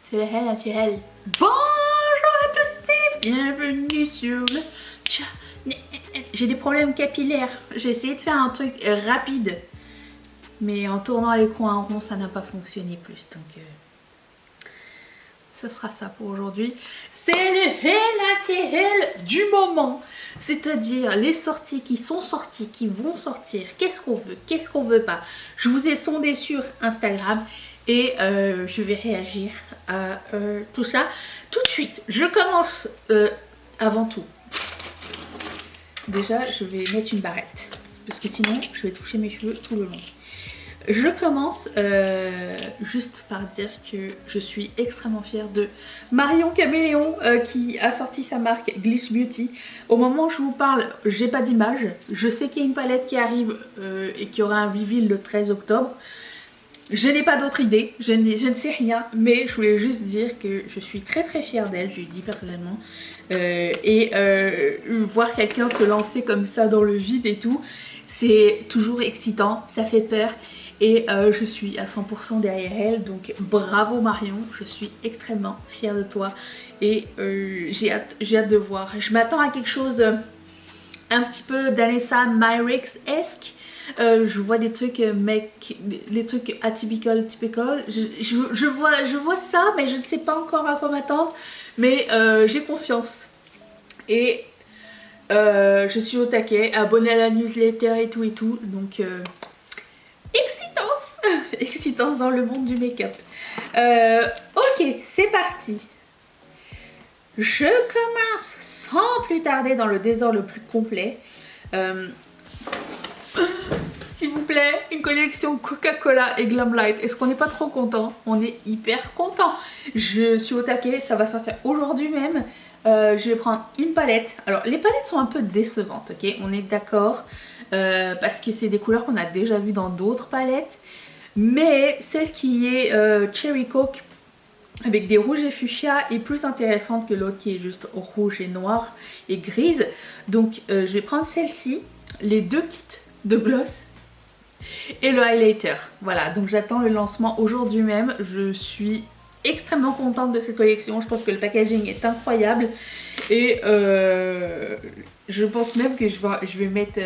c'est le Hell naturel. Bonjour à tous et bienvenue sur le channel. J'ai des problèmes capillaires. J'ai essayé de faire un truc rapide. Mais en tournant les coins ronds, ça n'a pas fonctionné plus. Donc, ce sera ça pour aujourd'hui. C'est le Hell naturel du moment. C'est-à-dire les sorties qui sont sorties, qui vont sortir. Qu'est-ce qu'on veut, qu'est-ce qu'on veut pas. Je vous ai sondé sur Instagram. Et je vais réagir à tout ça tout de suite. Je commence avant tout. Déjà, je vais mettre une barrette. Parce que sinon, je vais toucher mes cheveux tout le long. Je commence juste par dire que je suis extrêmement fière de Marion Caméléon qui a sorti sa marque Gliss Beauty. Au moment où je vous parle, j'ai pas d'image. Je sais qu'il y a une palette qui arrive et qu'il y aura un reveal le 13 octobre. Je n'ai pas d'autre idée, je ne sais rien, mais je voulais juste dire que je suis très très fière d'elle, je lui dis personnellement. Voir quelqu'un se lancer comme ça dans le vide et tout, c'est toujours excitant, ça fait peur. Et je suis à 100% derrière elle, donc bravo Marion, je suis extrêmement fière de toi. Et j'ai hâte de voir. Je m'attends à quelque chose un petit peu d'Anessa Myrix-esque. Je vois des trucs, les trucs atypical, typical. Je vois ça, mais je ne sais pas encore à quoi m'attendre. Mais j'ai confiance. Et je suis au taquet, abonnée à la newsletter et tout et tout. Donc, excitance excitance dans le monde du make-up. Ok, c'est parti. Je commence sans plus tarder dans le désordre le plus complet. S'il vous plaît, une collection Coca-Cola et Glamlite. Est-ce qu'on n'est pas trop content? On est hyper content. Je suis au taquet, ça va sortir aujourd'hui même. Je vais prendre une palette. Alors, les palettes sont un peu décevantes, ok? On est d'accord. Parce que c'est des couleurs qu'on a déjà vues dans d'autres palettes. Mais celle qui est Cherry Coke avec des rouges et fuchsia est plus intéressante que l'autre qui est juste rouge et noir et grise. Donc, je vais prendre celle-ci, les deux kits de gloss et le highlighter. Voilà, donc j'attends le lancement aujourd'hui même. Je suis extrêmement contente de cette collection. Je trouve que le packaging est incroyable. Et je pense même que je vais mettre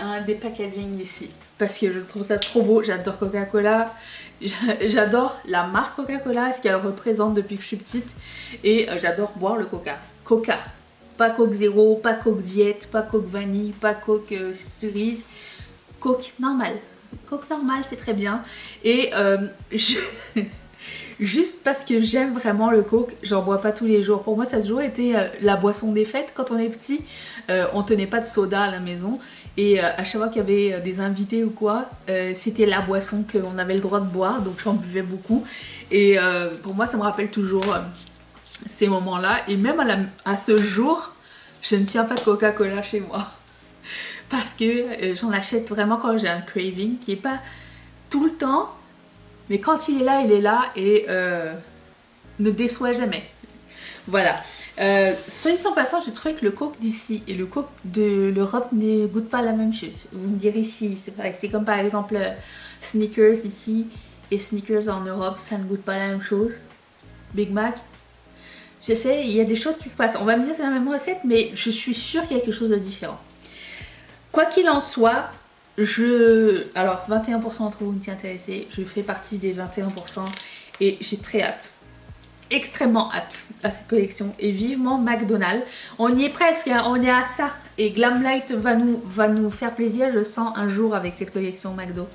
un des packaging ici. Parce que je trouve ça trop beau. J'adore Coca-Cola. J'adore la marque Coca-Cola, ce qu'elle représente depuis que je suis petite. Et j'adore boire le Coca. Coca. Pas Coke zéro, pas Coke diète, pas Coke vanille, pas Coke cerise. Coke normal. Coke normal, c'est très bien. Et juste parce que j'aime vraiment le Coke, j'en bois pas tous les jours. Pour moi, ça a toujours été la boisson des fêtes quand on est petit. On tenait pas de soda à la maison. Et à chaque fois qu'il y avait des invités ou quoi, c'était la boisson qu'on avait le droit de boire. Donc j'en buvais beaucoup. Et pour moi, ça me rappelle toujours ces moments-là. Et même à ce jour, je ne tiens pas de Coca-Cola chez moi. Parce que j'en achète vraiment quand j'ai un craving qui est pas tout le temps, mais quand il est là et ne déçoit jamais. Voilà. Soit dit en passant, j'ai trouvé que le Coke d'ici et le Coke de l'Europe ne goûtent pas la même chose. Vous me direz si c'est pareil. C'est comme par exemple Snickers ici et Snickers en Europe, ça ne goûte pas la même chose. Big Mac. Je sais, il y a des choses qui se passent. On va me dire que c'est la même recette, mais je suis sûre qu'il y a quelque chose de différent. Quoi qu'il en soit, alors 21% d'entre vous me s'y intéressez, je fais partie des 21% et j'ai très hâte, extrêmement hâte à cette collection et vivement McDonald's. On y est presque, hein, on est à ça et Glamlite va nous faire plaisir, je sens un jour avec cette collection McDo.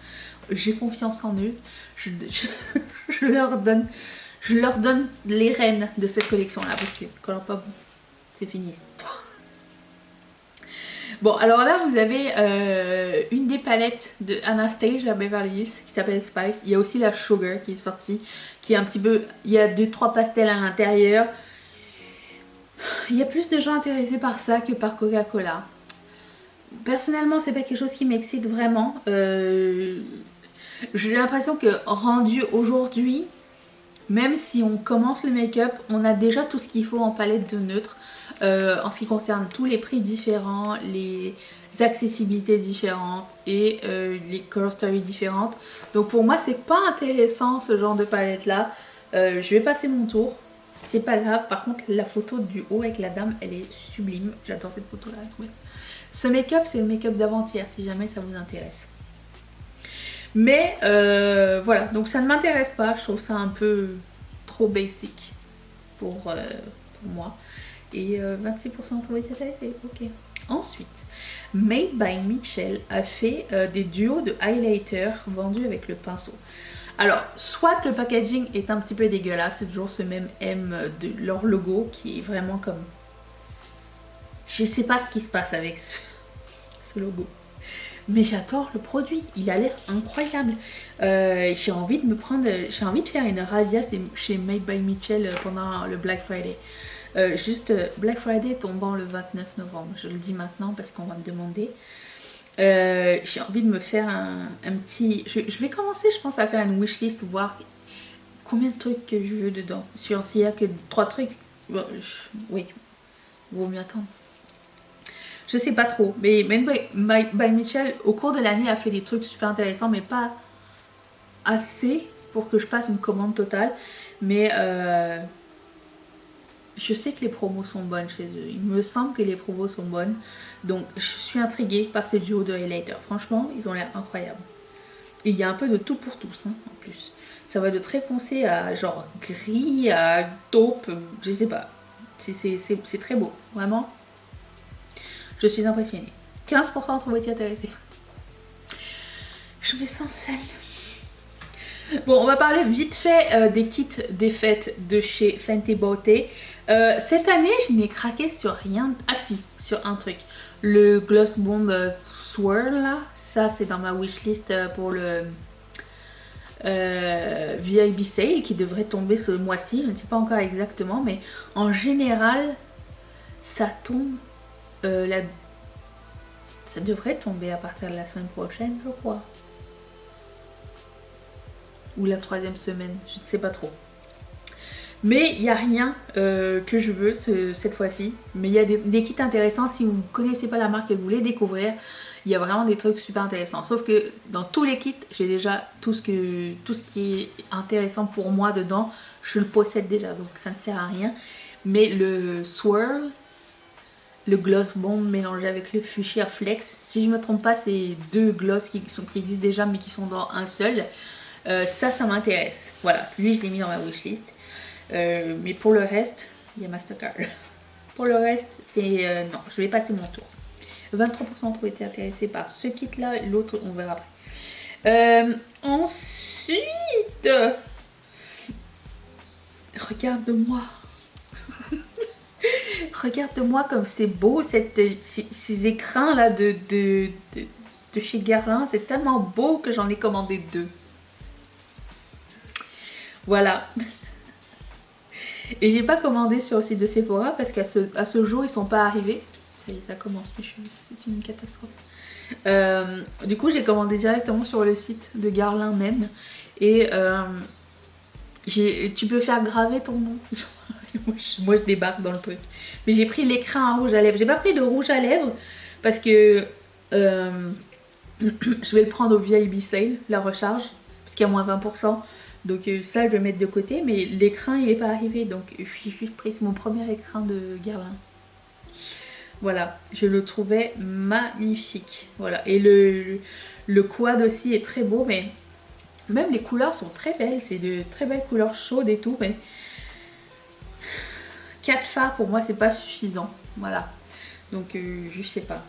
J'ai confiance en eux, je leur donne les rênes de cette collection là parce que quand pas bon, c'est fini cette histoire. Bon, alors là, vous avez une des palettes de Anastasia Beverly Hills qui s'appelle Spice. Il y a aussi la Sugar qui est sortie, qui est un petit peu... Il y a 2-3 pastels à l'intérieur. Il y a plus de gens intéressés par ça que par Coca-Cola. Personnellement, c'est pas quelque chose qui m'excite vraiment. J'ai l'impression que rendu aujourd'hui, même si on commence le make-up, on a déjà tout ce qu'il faut en palette de neutre. En ce qui concerne tous les prix différents, les accessibilités différentes et les color stories différentes. Donc pour moi c'est pas intéressant ce genre de palette là. Je vais passer mon tour. C'est pas grave. Par contre, la photo du haut avec la dame, elle est sublime. J'adore cette photo-là. Ce make-up, c'est le make-up d'avant-hier, si jamais ça vous intéresse. Mais voilà, donc ça ne m'intéresse pas. Je trouve ça un peu trop basic pour moi. Et 26% trouvé intéressé, ok. Ensuite, Made by Mitchell a fait des duos de highlighter vendus avec le pinceau. Alors, soit le packaging est un petit peu dégueulasse, c'est toujours ce même M de leur logo qui est vraiment comme... Je sais pas ce qui se passe avec ce logo. Mais j'adore le produit, il a l'air incroyable. J'ai envie de faire une razzia chez Made by Mitchell pendant le Black Friday. Black Friday tombant le 29 novembre, je le dis maintenant parce qu'on va me demander. J'ai envie de me faire un petit... Je vais commencer, je pense, à faire une wishlist, voir combien de trucs que je veux dedans. S'il n'y a que 3 trucs, bon, oui, vaut mieux attendre. Je sais pas trop, mais Made by Mitchell, au cours de l'année, a fait des trucs super intéressants, mais pas assez pour que je passe une commande totale. Mais je sais que les promos sont bonnes chez eux. Il me semble que les promos sont bonnes. Donc, je suis intriguée par ces duos de highlighter. Franchement, ils ont l'air incroyables. Et il y a un peu de tout pour tous, hein, en plus. Ça va de très foncé à genre gris, à taupe, je sais pas. C'est très beau, vraiment. Je suis impressionnée. 15% trouvé été intéressé. Je me sens seule. Bon, on va parler vite fait des kits des fêtes de chez Fenty Beauté. Cette année, je n'ai craqué sur rien. Ah si, sur un truc. Le Gloss Bomb Swirl, là. Ça, c'est dans ma wishlist pour le VIB Sale qui devrait tomber ce mois-ci. Je ne sais pas encore exactement, mais en général, ça tombe... Ça devrait tomber à partir de la semaine prochaine, je crois. Ou la 3e semaine, je ne sais pas trop. Mais il n'y a rien que je veux cette fois-ci. Mais il y a des kits intéressants. Si vous ne connaissez pas la marque et que vous voulez découvrir, il y a vraiment des trucs super intéressants. Sauf que dans tous les kits, j'ai déjà tout ce qui est intéressant pour moi dedans. Je le possède déjà, donc ça ne sert à rien. Mais le Swirl, le Gloss Bomb mélangé avec le Fuchsia Flex, si je ne me trompe pas, c'est 2 gloss qui existent déjà mais qui sont dans un seul. Ça m'intéresse. Voilà, lui je l'ai mis dans ma wishlist. Mais pour le reste, il y a Mastercard. Pour le reste, c'est... non, je vais passer mon tour. 23% ont été intéressés par ce kit-là, l'autre, on verra après. Ensuite, regarde-moi. Regarde-moi comme c'est beau, ces écrins-là de chez Guerlain. C'est tellement beau que j'en ai commandé 2. Voilà. Et j'ai pas commandé sur le site de Sephora parce qu'à ce jour, ils sont pas arrivés. Ça commence, c'est une catastrophe. Du coup, j'ai commandé directement sur le site de Guerlain même. Et tu peux faire graver ton nom. Moi, je débarque dans le truc. Mais j'ai pris l'écran à rouge à lèvres. J'ai pas pris de rouge à lèvres parce que je vais le prendre au VIB Sale, la recharge, parce qu'il y a moins 20%. Donc ça, je vais mettre de côté. Mais l'écran, il n'est pas arrivé. Donc je suis juste pris. C'est mon premier écran de Guerlain. Voilà, je le trouvais magnifique. Voilà, et le quad aussi est très beau, mais même les couleurs sont très belles. C'est de très belles couleurs chaudes et tout, mais 4 fards pour moi c'est pas suffisant. Voilà, donc je sais pas.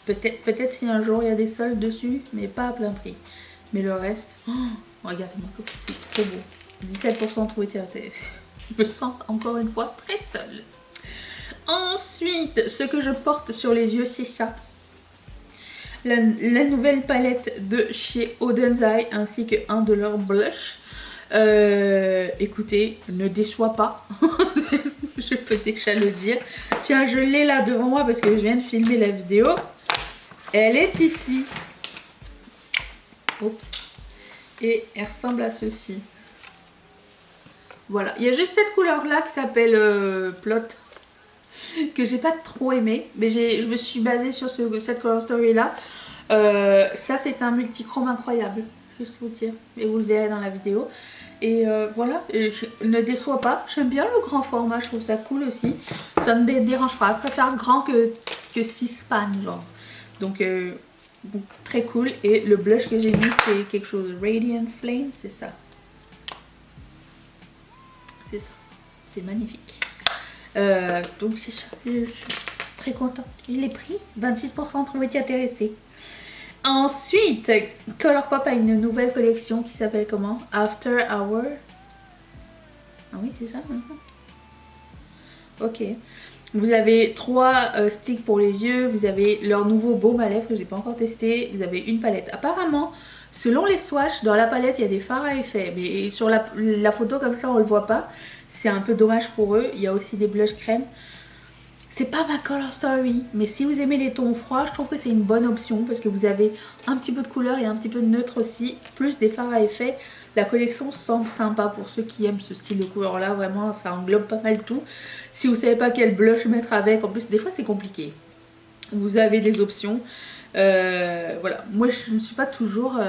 Peut-être si un jour il y a des soldes dessus, mais pas à plein prix. Mais le reste, regardez-moi, c'est trop beau. 17% trouvé intéressé. Je me sens encore une fois très seule. Ensuite, ce que je porte sur les yeux, c'est ça. La nouvelle palette de chez Odenzai ainsi que un de leurs blushs. Écoutez, ne déçois pas. Je peux déjà le dire. Tiens, je l'ai là devant moi parce que je viens de filmer la vidéo. Elle est ici. Oups. Et elle ressemble à ceci. Voilà. Il y a juste cette couleur là qui s'appelle Plot, que j'ai pas trop aimé, mais je me suis basée sur cette color story là. Ça c'est un multichrome incroyable, juste vous dire, et vous le verrez dans la vidéo. Et voilà, et ne déçoit pas. J'aime bien le grand format, je trouve ça cool aussi. Ça ne me dérange pas. Je préfère grand que 6 pan, genre. Donc, très cool. Et le blush que j'ai mis, c'est quelque chose Radiant Flame, c'est ça. C'est ça. C'est magnifique. Donc, c'est ça. Je suis très contente. Je l'ai pris. 26% trouvez-vous intéressé. Ensuite, Colourpop a une nouvelle collection qui s'appelle comment? After Hour. Ah oui, c'est ça. Ok. Vous avez 3 sticks pour les yeux. Vous avez leur nouveau baume à lèvres que j'ai pas encore testé. Vous avez une palette. Apparemment, selon les swatchs, dans la palette, il y a des fards à effet. Mais sur la photo comme ça, on le voit pas. C'est un peu dommage pour eux. Il y a aussi des blushs crème. C'est pas ma color story, mais si vous aimez les tons froids, je trouve que c'est une bonne option parce que vous avez un petit peu de couleur et un petit peu de neutre aussi, plus des fards à effet. La collection semble sympa pour ceux qui aiment ce style de couleur là, vraiment ça englobe pas mal tout. Si vous savez pas quel blush mettre avec, en plus des fois c'est compliqué. Vous avez des options. Voilà, moi je ne suis pas toujours...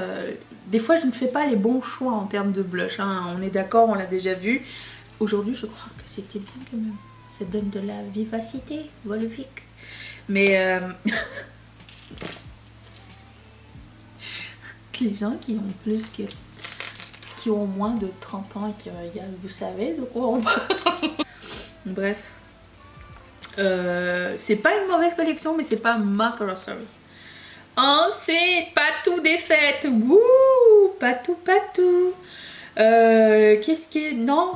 Des fois je ne fais pas les bons choix en termes de blush, hein. On est d'accord, on l'a déjà vu. Aujourd'hui je crois que c'était bien quand même. Ça donne de la vivacité, volvique. Mais les gens qui ont qui ont moins de 30 ans et qui regardent, vous savez de quoi on parle. Bref. C'est pas une mauvaise collection, mais c'est pas ma color story. Ensuite, Patou des fêtes. Wouh, Patou, Patou. Qu'est-ce qui est... Non.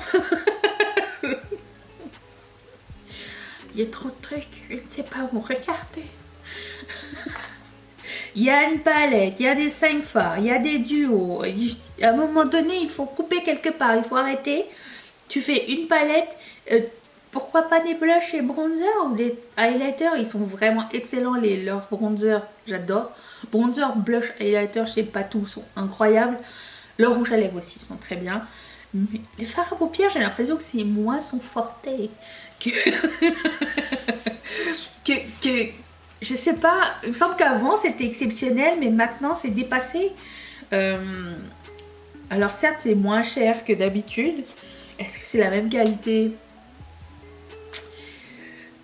Il y a trop de trucs, je ne sais pas où regarder. Il y a une palette, il y a des 5 fards, il y a des duos. À un moment donné, il faut couper quelque part, il faut arrêter. Tu fais une palette, pourquoi pas des blushs et bronzers ou des highlighters, ils sont vraiment excellents, leurs bronzers, j'adore. Bronzer, blush, highlighter chez Patou sont incroyables. Leurs rouges à lèvres aussi sont très bien. Mais les fards à paupières, j'ai l'impression que c'est moins son forte que... que je sais pas, il me semble qu'avant c'était exceptionnel, mais maintenant c'est dépassé. Alors certes c'est moins cher que d'habitude. Est-ce que c'est la même qualité?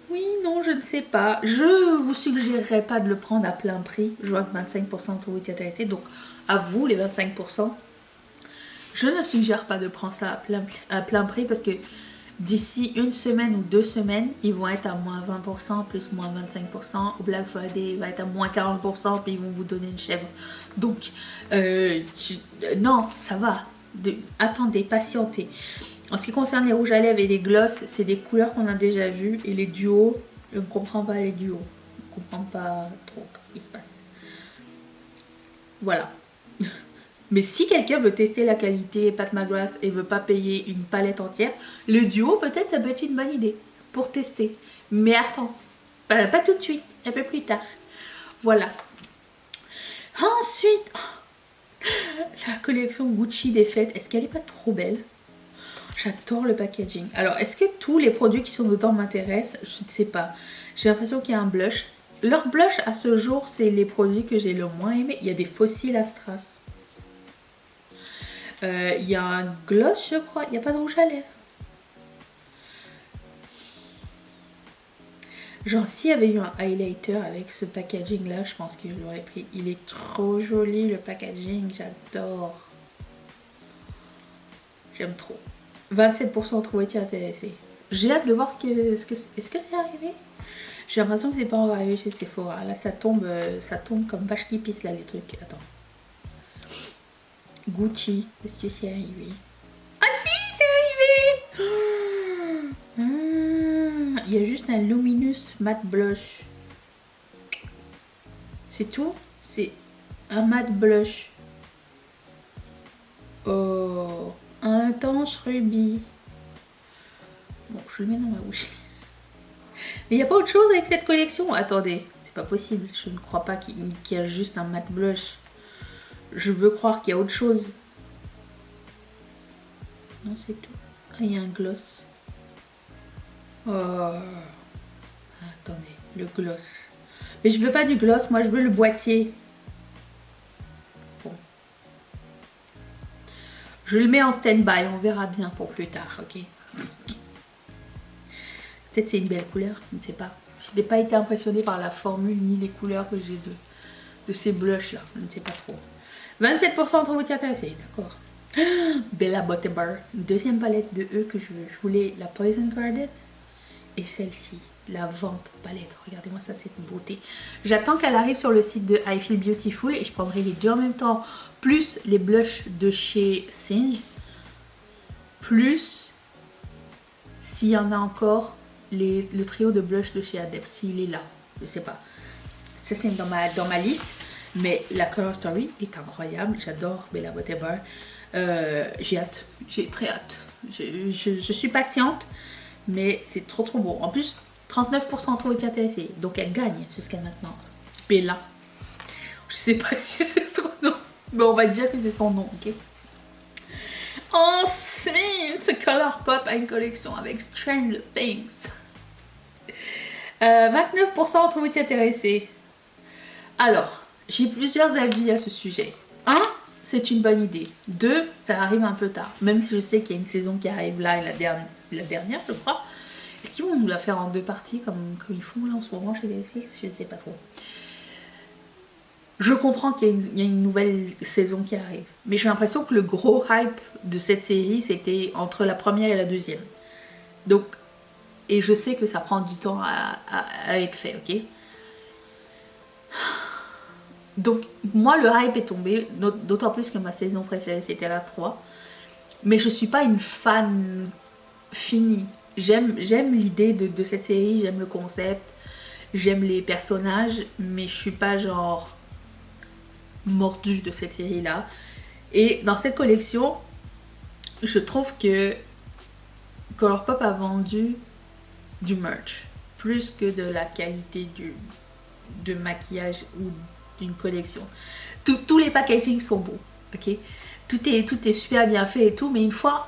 Oui, non, je ne sais pas. Je vous suggérerais pas de le prendre à plein prix. Je vois que 25% trouvent intéressés, donc à vous les 25%. Je ne suggère pas de prendre ça à plein prix parce que d'ici une semaine ou 2 semaines, ils vont être à moins 20%, plus moins 25%. Au Black Friday, il va être à moins 40%, puis ils vont vous donner une chèvre. Donc, non, ça va. Attendez, patientez. En ce qui concerne les rouges à lèvres et les gloss, c'est des couleurs qu'on a déjà vues. Et les duos, je ne comprends pas les duos. Je ne comprends pas trop ce qui se passe. Voilà. Mais si quelqu'un veut tester la qualité Pat McGrath et veut pas payer une palette entière, le duo peut-être ça peut être une bonne idée pour tester. Mais attends, pas tout de suite, un peu plus tard. Voilà. Ensuite, la collection Gucci des fêtes, est-ce qu'elle est pas trop belle? J'adore le packaging. Alors, est-ce que tous les produits qui sont dedans m'intéressent? Je ne sais pas. J'ai l'impression qu'il y a un blush. Leur blush à ce jour, c'est les produits que j'ai le moins aimé. Il y a des fossiles à strass. Il y a un gloss, je crois. Il n'y a pas de rouge à lèvres. Genre, s'il y avait eu un highlighter avec ce packaging là, je pense que je l'aurais pris. Il est trop joli le packaging, j'adore. J'aime trop. 27% trouvaient intéressés. J'ai hâte de voir est-ce que c'est arrivé. J'ai l'impression que c'est pas encore arrivé chez Sephora. Là, ça tombe comme vache qui pisse là les trucs. Attends. Gucci, est-ce que c'est arrivé? Ah si, c'est arrivé! Il y a juste un Luminous Matte Blush. C'est tout? C'est un matte blush. Oh, intense rubis. Bon, je le mets dans ma bouche. Mais il n'y a pas autre chose avec cette collection? Attendez, c'est pas possible. Je ne crois pas qu'il y a juste un matte blush. Je veux croire qu'il y a autre chose. Non, c'est tout. Ah, il y a un gloss. Oh. Attendez, le gloss. Mais je veux pas du gloss, moi je veux le boîtier. Bon. Je le mets en stand-by, on verra bien pour plus tard, ok? Peut-être c'est une belle couleur, je ne sais pas. Je n'ai pas été impressionnée par la formule ni les couleurs que j'ai de ces blushs là, je ne sais pas trop. 27% entre vous intéressés, d'accord. Bella Butterbar, une deuxième palette de eux que je veux. Je voulais la Poison Garden et celle-ci, la Vamp palette. Regardez-moi ça, cette beauté. J'attends qu'elle arrive sur le site de I Feel Beautiful et je prendrai les deux en même temps, plus les blushs de chez Singe, plus s'il y en a encore le trio de blush de chez Adept, s'il est là, je sais pas. Ça c'est dans ma liste, mais la Color Story est incroyable. J'adore Bella Butterbar. J'ai hâte, j'ai très hâte. Je suis patiente, mais c'est trop beau. En plus, 39% entre été intéressés, donc elle gagne jusqu'à maintenant. Bella. Je sais pas si c'est son nom, mais on va dire que c'est son nom, ok? Ensuite, Colourpop a une collection avec Stranger Things. 29% entre été intéressés. Alors, j'ai plusieurs avis à ce sujet. 1, c'est une bonne idée. 2, ça arrive un peu tard. Même si je sais qu'il y a une saison qui arrive là, et la dernière, je crois. Est-ce qu'ils vont nous la faire en 2 parties comme ils font là en ce moment chez Netflix? Je ne sais pas trop. Je comprends qu'il y a une nouvelle saison qui arrive. Mais j'ai l'impression que le gros hype de cette série, c'était entre la première et la deuxième. Donc, et je sais que ça prend du temps à être fait, ok? Donc, moi, le hype est tombé, d'autant plus que ma saison préférée, c'était la 3. Mais je suis pas une fan finie. J'aime l'idée de cette série, j'aime le concept, j'aime les personnages, mais je suis pas genre mordue de cette série-là. Et dans cette collection, je trouve que Colourpop a vendu du merch, plus que de la qualité de maquillage ou d'une collection. Tous les packagings sont beaux, ok? Tout est super bien fait et tout, mais une fois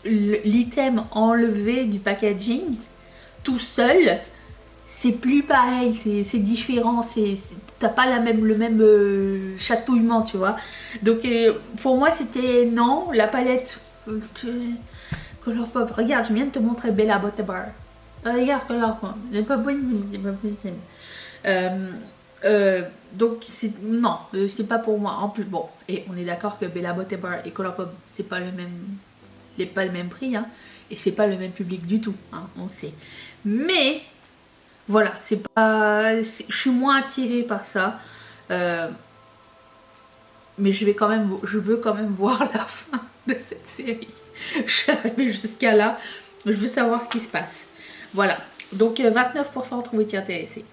l'item enlevé du packaging, tout seul, c'est plus pareil, c'est différent, t'as pas le même chatouillement, tu vois. Donc pour moi c'était non, la palette Colourpop, regarde, je viens de te montrer Bella Butterbar. Regarde Colourpop, c'est pas possible. Donc non, c'est pas pour moi. En plus, bon, et on est d'accord que Bella Butterbar et Colourpop, c'est pas le même prix, hein, et c'est pas le même public du tout, hein, on sait. Mais voilà, c'est pas, je suis moins attirée par ça, mais je veux quand même voir la fin de cette série. Je suis arrivée jusqu'à là, je veux savoir ce qui se passe. Voilà, donc 29% trouvé intéressé.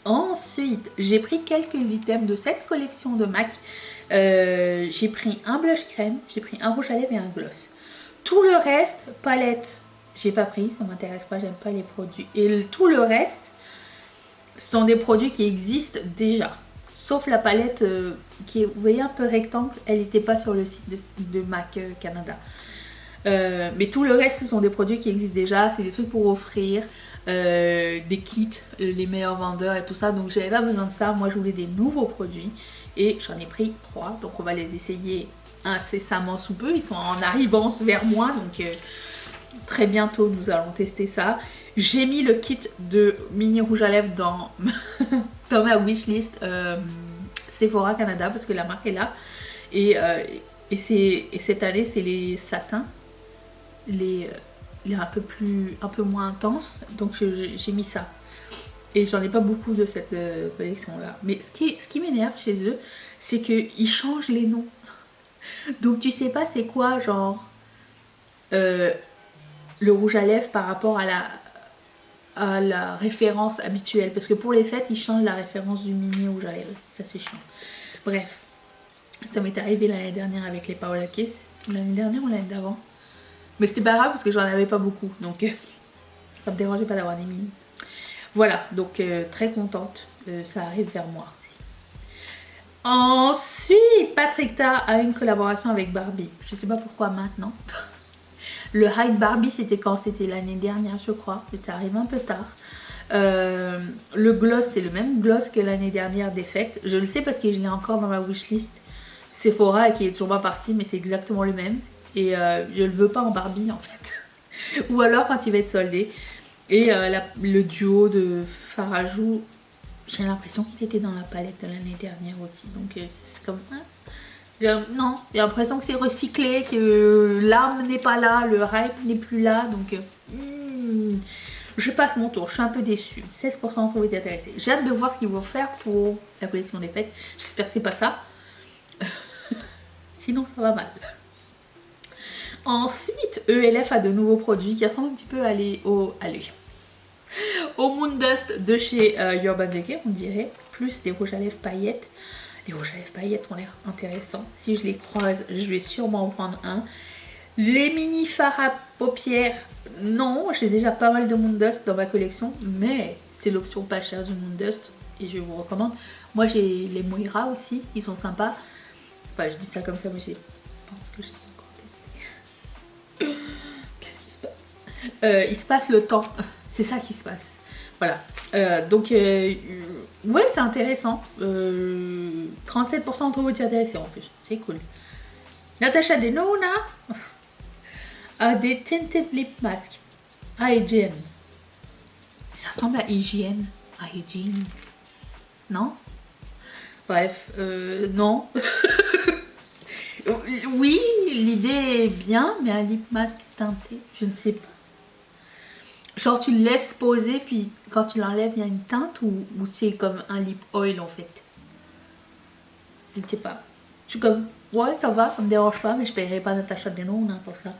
Ensuite, j'ai pris quelques items de cette collection de MAC. J'ai pris un blush crème, j'ai pris un rouge à lèvres et un gloss. Tout le reste, palette, j'ai pas pris, ça m'intéresse pas, j'aime pas les produits. Et tout le reste sont des produits qui existent déjà. Sauf la palette qui est, vous voyez, un peu rectangle, elle n'était pas sur le site de MAC Canada. Mais tout le reste, ce sont des produits qui existent déjà, c'est des trucs pour offrir. Des kits, les meilleurs vendeurs et tout ça, donc j'avais pas besoin de ça. Moi je voulais des nouveaux produits et j'en ai pris 3, donc on va les essayer incessamment sous peu. Ils sont en arrivance vers moi, donc très bientôt nous allons tester ça. J'ai mis le kit de mini rouge à lèvres dans ma wishlist Sephora Canada parce que la marque est là et cette année c'est les satins, les un peu moins intense, donc j'ai mis ça et j'en ai pas beaucoup de cette collection là, mais ce qui m'énerve chez eux, c'est qu'ils changent les noms, donc tu sais pas c'est quoi genre le rouge à lèvres par rapport à la référence habituelle, parce que pour les fêtes ils changent la référence du mini rouge à lèvres, ça c'est chiant. Bref, ça m'est arrivé l'année dernière avec les Paola Kiss, l'année dernière ou l'année d'avant. Mais c'était pas grave parce que j'en avais pas beaucoup, donc ça me dérangeait pas d'avoir des mini. Voilà, donc très contente, ça arrive vers moi aussi. Ensuite, Patrick Ta a une collaboration avec Barbie. Je sais pas pourquoi maintenant. Le Hype Barbie, c'était quand? C'était l'année dernière, je crois. Ça arrive un peu tard. Le gloss, c'est le même gloss que l'année dernière d'Effect. Je le sais parce que je l'ai encore dans ma wishlist. Sephora et qui est toujours pas parti, mais c'est exactement le même. Et je le veux pas en Barbie en fait. Ou alors quand il va être soldé. Et le duo de Farajou, j'ai l'impression qu'il était dans la palette de l'année dernière aussi. Donc c'est comme... non, j'ai l'impression que c'est recyclé, que l'âme n'est pas là, le hype n'est plus là. Donc je passe mon tour, je suis un peu déçue. 16% d'entre vous étaient intéressés. J'ai hâte de voir ce qu'ils vont faire pour la collection des fêtes. J'espère que c'est pas ça. Sinon ça va mal. Ensuite, ELF a de nouveaux produits qui ressemblent un petit peu au Moondust de chez Urban Decay, on dirait. Plus des rouges à lèvres paillettes. Les rouges à lèvres paillettes ont l'air intéressants. Si je les croise, je vais sûrement en prendre un. Les mini fards à paupières, non. J'ai déjà pas mal de Moondust dans ma collection, mais c'est l'option pas chère du Moondust et je vous recommande. Moi, j'ai les Moira aussi, ils sont sympas. Enfin, je dis ça comme ça, mais je pense que j'ai encore testé. Qu'est-ce qui se passe? Il se passe le temps. C'est ça qui se passe. Voilà. Donc, ouais, c'est intéressant. 37% d'entre vous étaient intéressés en plus. C'est cool. Natasha Denona a des tinted lip masks à Hygiene. Ça ressemble à Hygiene. À Hygiene. Non? Bref, non. Oui, l'idée est bien, mais un lip mask teinté, je ne sais pas. Genre tu le laisses poser, puis quand tu l'enlèves, il y a une teinte ou c'est comme un lip oil en fait? Je ne sais pas. Je suis comme, ouais, ça va, ça me dérange pas, mais je paierai pas Natasha Denona pour ça.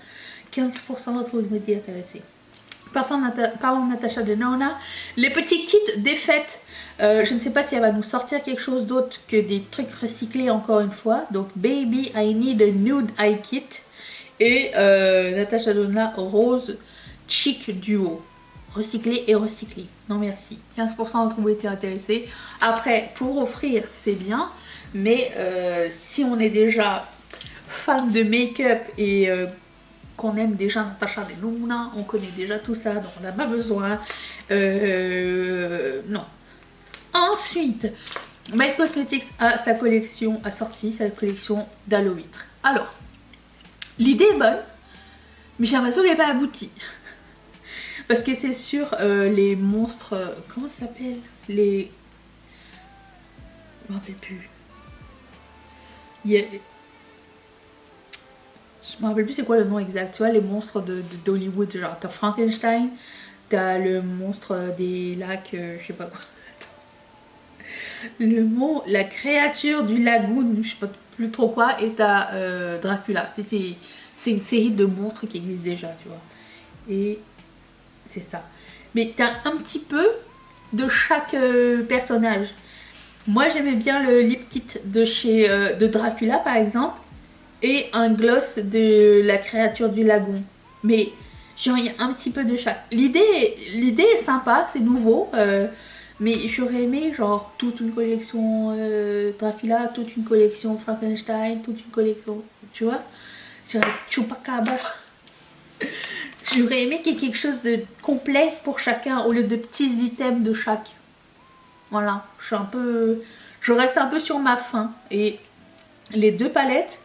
15% d'entre vous m'étaient intéressés. Parlons de Natasha Denona. Les petits kits des fêtes. Je ne sais pas si elle va nous sortir quelque chose d'autre que des trucs recyclés encore une fois. Donc Baby I Need a Nude Eye Kit. Et Natasha Denona Rose Chic Duo. Recyclé et recyclé. Non merci. 15% d'entre vous étaient intéressés. Après, pour offrir, c'est bien. Mais si on est déjà fan de make-up et qu'on aime déjà Natasha Denona, on connaît déjà tout ça, donc on n'a pas besoin. Non. Ensuite, My Cosmetics a sorti sa collection d'Halloween. Alors, l'idée est bonne, mais j'ai l'impression qu'elle n'est pas aboutie. Parce que c'est sur les monstres, comment ça s'appelle? Je me rappelle plus. Je me rappelle plus c'est quoi le nom exact. Tu vois, les monstres d'Hollywood, genre t'as Frankenstein, t'as le monstre des lacs, je sais pas quoi. La créature du lagoon, je sais pas plus trop quoi, et t'as Dracula. C'est une série de monstres qui existe déjà, tu vois. Et c'est ça. Mais t'as un petit peu de chaque personnage. Moi j'aimais bien le lip kit de Dracula par exemple. Et un gloss de la créature du lagon. Mais genre il y a un petit peu de chaque. L'idée est sympa, c'est nouveau. Mais j'aurais aimé genre toute une collection Dracula, toute une collection Frankenstein, toute une collection, tu vois, sur Chupacabra. J'aurais aimé qu'il y ait quelque chose de complet pour chacun au lieu de petits items de chaque. Voilà, je reste un peu sur ma faim. Et les deux palettes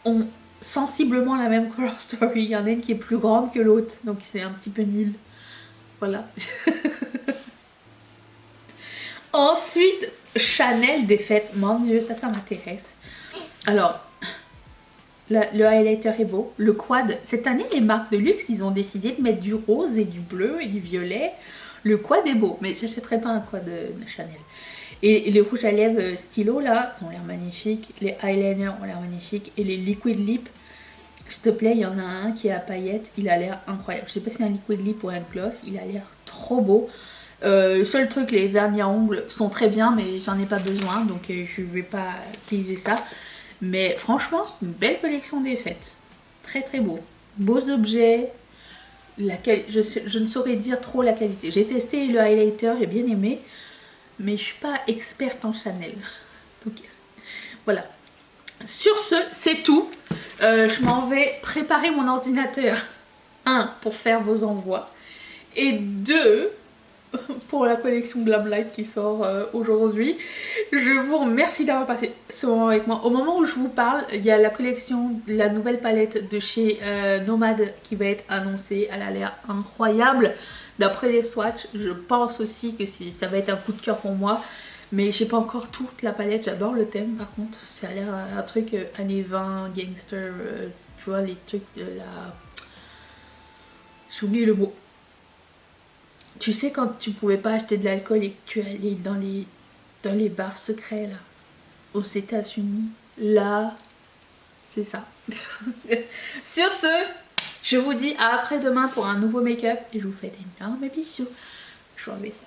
ont sensiblement la même color story. Il y en a une qui est plus grande que l'autre, donc c'est un petit peu nul. Voilà. Ensuite, Chanel des fêtes. Mon Dieu, ça m'intéresse. Alors, le highlighter est beau. Le quad, cette année, les marques de luxe, ils ont décidé de mettre du rose et du bleu et du violet. Le quad est beau, mais j'achèterai pas un quad de Chanel. Et les rouges à lèvres stylo là, ils ont l'air magnifiques. Les eyeliners ont l'air magnifiques. Et les liquid lip, s'il te plaît, il y en a un qui est à paillettes. Il a l'air incroyable. Je sais pas si c'est un liquid lip ou un gloss. Il a l'air trop beau. Seul truc, les vernis à ongles sont très bien, mais j'en ai pas besoin. Donc je vais pas utiliser ça. Mais franchement, c'est une belle collection des fêtes. Très très beau. Beaux objets. Je ne saurais dire trop la qualité. J'ai testé le highlighter, j'ai bien aimé. Mais je suis pas experte en Chanel. Donc voilà. Sur ce, c'est tout. Je m'en vais préparer mon ordinateur. 1, pour faire vos envois. Et 2, pour la collection Glam Light qui sort aujourd'hui. Je vous remercie d'avoir passé ce moment avec moi. Au moment où je vous parle, il y a la collection, la nouvelle palette de chez Nomad qui va être annoncée. Elle a l'air incroyable. D'après les swatchs, je pense aussi que ça va être un coup de cœur pour moi. Mais j'ai pas encore toute la palette, j'adore le thème par contre. Ça a l'air un truc années 20, gangster, tu vois les trucs de la... J'ai oublié le mot. Tu sais quand tu pouvais pas acheter de l'alcool et que tu allais dans les bars secrets là, aux États-Unis, là, c'est ça. Sur ce, je vous dis à après-demain pour un nouveau make-up et je vous fais d'énormes bisous. Je vais enlever ça.